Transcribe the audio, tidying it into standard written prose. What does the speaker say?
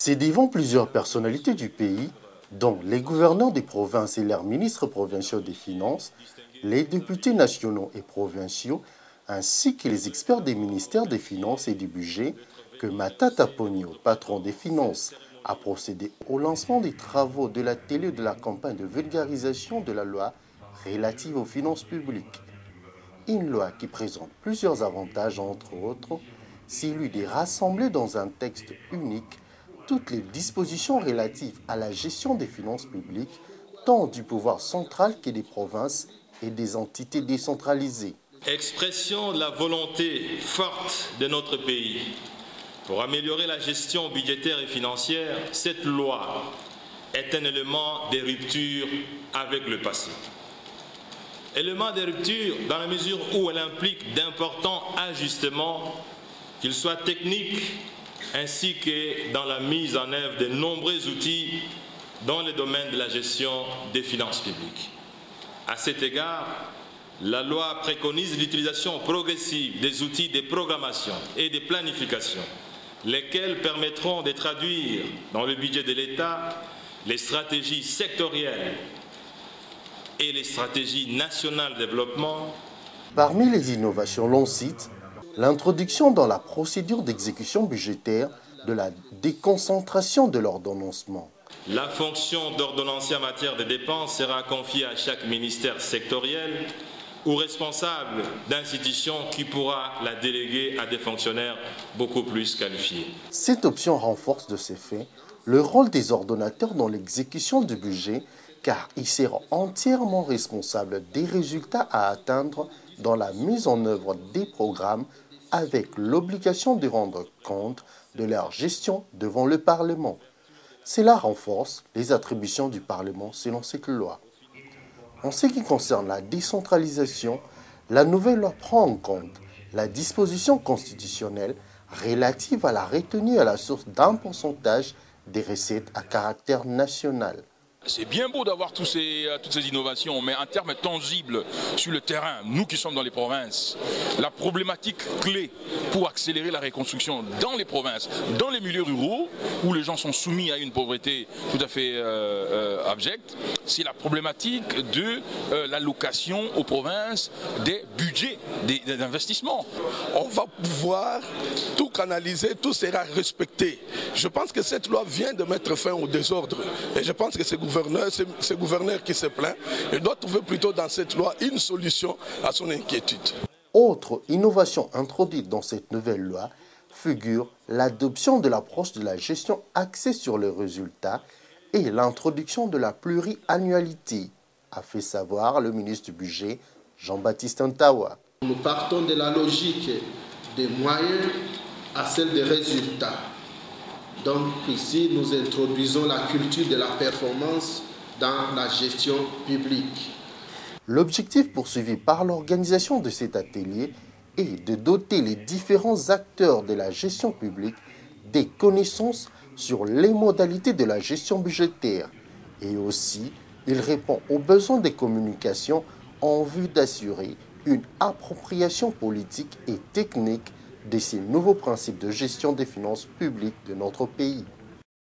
C'est devant plusieurs personnalités du pays, dont les gouverneurs des provinces et leurs ministres provinciaux des Finances, les députés nationaux et provinciaux, ainsi que les experts des ministères des Finances et du Budget, que Matata Ponyo, patron des Finances, a procédé au lancement des travaux de l'atelier de la campagne de vulgarisation de la loi relative aux finances publiques. Une loi qui présente plusieurs avantages, entre autres, celui de rassembler dans un texte unique toutes les dispositions relatives à la gestion des finances publiques, tant du pouvoir central que des provinces et des entités décentralisées. Expression de la volonté forte de notre pays pour améliorer la gestion budgétaire et financière, cette loi est un élément de rupture avec le passé. Élément de rupture dans la mesure où elle implique d'importants ajustements, qu'ils soient techniques, ainsi que dans la mise en œuvre de nombreux outils dans le domaine de la gestion des finances publiques. À cet égard, la loi préconise l'utilisation progressive des outils de programmation et de planification, lesquels permettront de traduire dans le budget de l'État les stratégies sectorielles et les stratégies nationales de développement. Parmi les innovations, l'on cite l'introduction dans la procédure d'exécution budgétaire de la déconcentration de l'ordonnancement. La fonction d'ordonnancier en matière de dépenses sera confiée à chaque ministère sectoriel ou responsable d'institution qui pourra la déléguer à des fonctionnaires beaucoup plus qualifiés. Cette option renforce de ce fait le rôle des ordonnateurs dans l'exécution du budget, car ils seront entièrement responsables des résultats à atteindre dans la mise en œuvre des programmes, avec l'obligation de rendre compte de leur gestion devant le Parlement. Cela renforce les attributions du Parlement selon cette loi. En ce qui concerne la décentralisation, la nouvelle loi prend en compte la disposition constitutionnelle relative à la retenue à la source d'un pourcentage des recettes à caractère national. C'est bien beau d'avoir toutes ces innovations, mais en termes tangibles sur le terrain, nous qui sommes dans les provinces, la problématique clé pour accélérer la reconstruction dans les provinces, dans les milieux ruraux, où les gens sont soumis à une pauvreté tout à fait abjecte, c'est la problématique de l'allocation aux provinces des budgets d'investissement. On va pouvoir tout canaliser, tout sera respecté. Je pense que cette loi vient de mettre fin au désordre. Et je pense que ce gouverneur qui se plaint, il doit trouver plutôt dans cette loi une solution à son inquiétude. Autre innovation introduite dans cette nouvelle loi figure l'adoption de l'approche de la gestion axée sur les résultats et l'introduction de la pluriannualité, a fait savoir le ministre du Budget, Jean-Baptiste Ntawa. Nous partons de la logique des moyens à celle des résultats. Donc ici, nous introduisons la culture de la performance dans la gestion publique. L'objectif poursuivi par l'organisation de cet atelier est de doter les différents acteurs de la gestion publique des connaissances sur les modalités de la gestion budgétaire. Et aussi, il répond aux besoins des communications en vue d'assurer une appropriation politique et technique de ces nouveaux principes de gestion des finances publiques de notre pays.